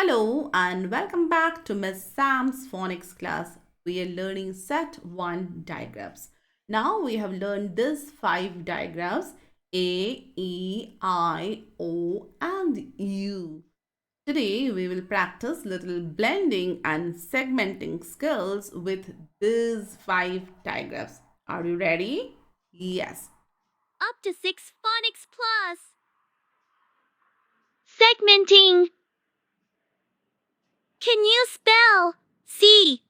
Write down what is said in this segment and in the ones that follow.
Hello and welcome back to Miss Sam's phonics class. We are learning set 1 digraphs. Now we have learned these 5 digraphs A, E, I, O and U. Today we will practice little blending and segmenting skills with these 5 digraphs. Are you ready? Yes. UptoSix Phonics PLUS. Segmenting. Can you spell C?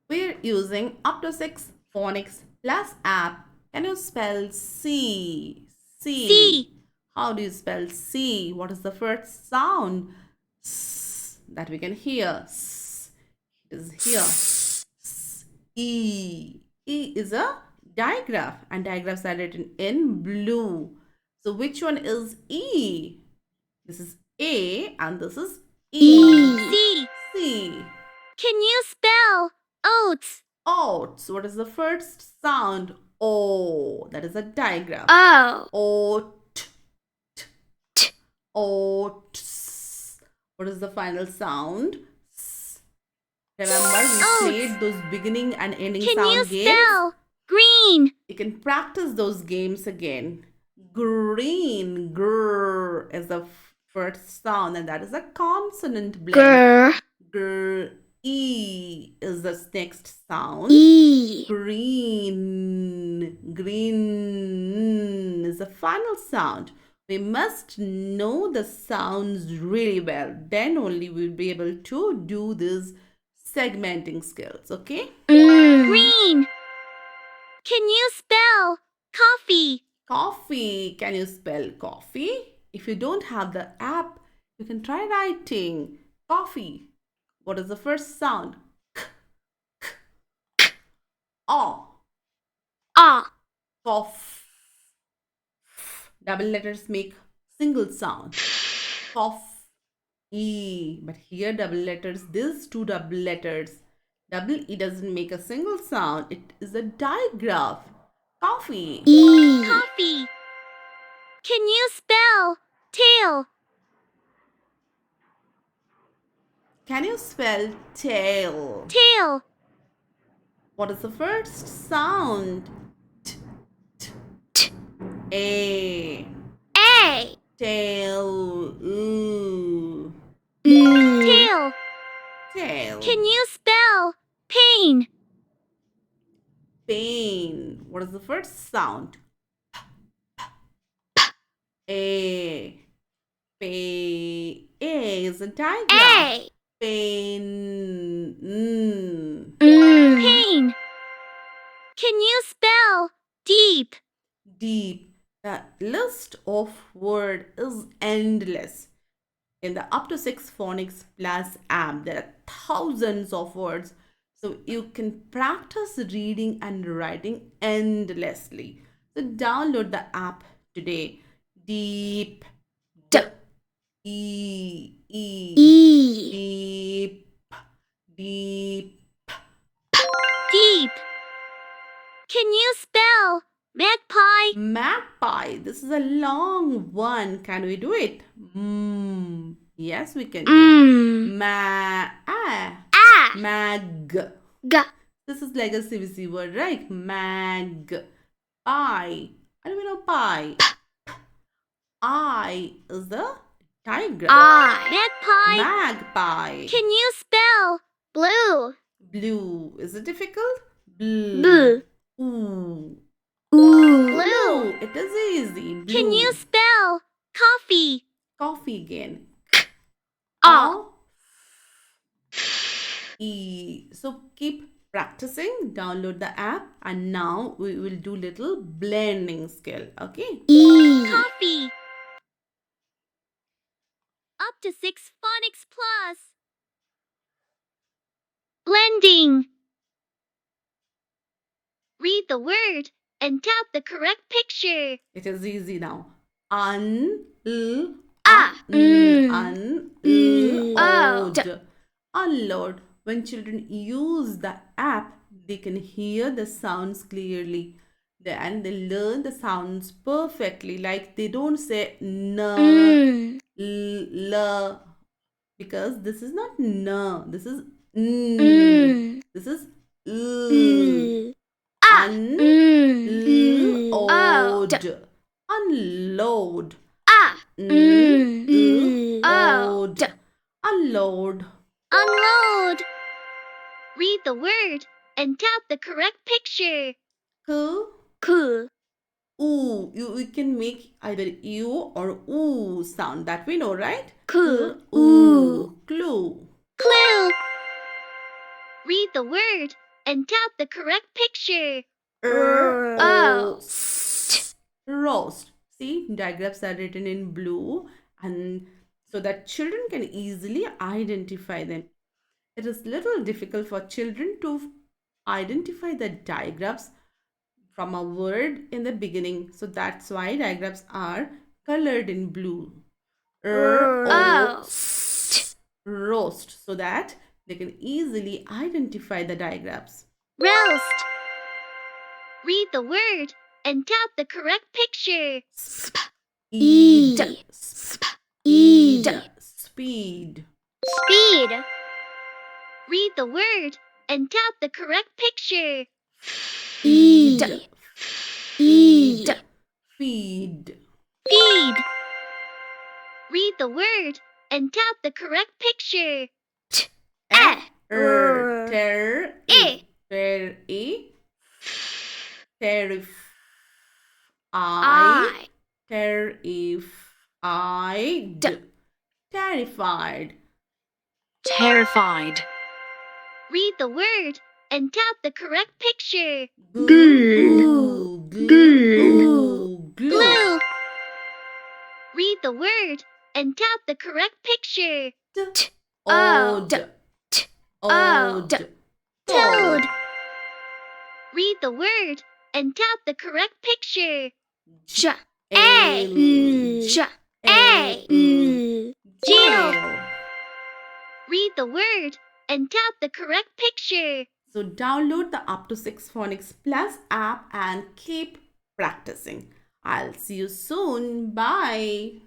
We're using UptoSix Phonics Plus App. Can you spell C? C. How do you spell C? What is the first sound? S that we can hear. S is here. S, E. E is a digraph and digraphs are written in blue. So which one is E? This is A and this is E. C. C. Can you spell oats? Oats. What is the first sound? O. That is a digraph. O. Oat. Oats. What is the final sound? S. Remember, we played those beginning and ending Can sound you games. spell green? You can practice those games again. Green. Grr is the first sound, and that is a consonant blend. Grr. E is the next sound. E. Green. Green is the final sound. We must know the sounds really well. Then only we'll be able to do these segmenting skills. Okay? Green. Can you spell coffee? Coffee. Can you spell coffee? If you don't have the app, you can try writing coffee. What is the first sound? K, k, k. O. Ah. Cough. Double letters make single sound. Cough. E. But here double letters, these two double letters, double E doesn't make a single sound. It is a digraph. Coffee. E. Coffee. Can you spell tail? Can you spell tail? Tail. What is the first sound? T, t, t. A. A. Tail. Ooh. Tail. Tail. Can you spell pain? Pain. What is the first sound? A. A is a digraph. A. Pain. Pain. Can you spell deep? Deep. The list of word is endless. In the UptoSix Phonics Plus app, there are thousands of words. So you can practice reading and writing endlessly. So download the app today. Deep. D. E. E. E. Deep. Deep. Deep. Can you spell magpie? Magpie. This is a long one. Can we do it? Yes, we can do it. Mag. G. This is like a CVC word, right? Mag. Pie. I don't know pie. I is the tiger. Magpie. Magpie. Can you spell blue? Blue. Is it difficult? Blue. Blue. Ooh. Blue. It is easy. Blue. Can you spell coffee? Coffee again. O. E. So keep practicing. Download the app, and now we will do little blending skill. Okay. E. Coffee. UptoSix Phonics PLUS. Blending. Read the word and tap the correct picture. It is easy now. Un, l, unload. When children use the app, they can hear the sounds clearly. and they learn the sounds perfectly. Like they don't say n, l, because this is not n, this is n, this is l. Unload, unload, unload, unload. Unload. Read the word and tap the correct picture. K, ooh. You can make either u or ooh sound, that we know, right? Ooh, clue. Clue. Read the word and tap the correct picture. Roast. Roast. See, digraphs are written in blue, and so that children can easily identify them. It is little difficult for children to identify the digraphs from a word in the beginning. So that's why digraphs are colored in blue. Roast. Roast, so that they can easily identify the digraphs. Roast. Read the word and tap the correct picture. Speed. Speed. Speed. Speed. Read the word and tap the correct picture. Feed. Feed. Feed. Feed. Read the word and tap the correct picture. Terrified. Terrified. Terrified. Read the word and tap the correct picture. Glue. Glue. Glue. Read the word and tap the correct picture. Toad. Toad. Read the word and tap the correct picture. Jail. Read the word and tap the correct picture. So download the UptoSix Phonics Plus app and keep practicing. I'll see you soon. Bye.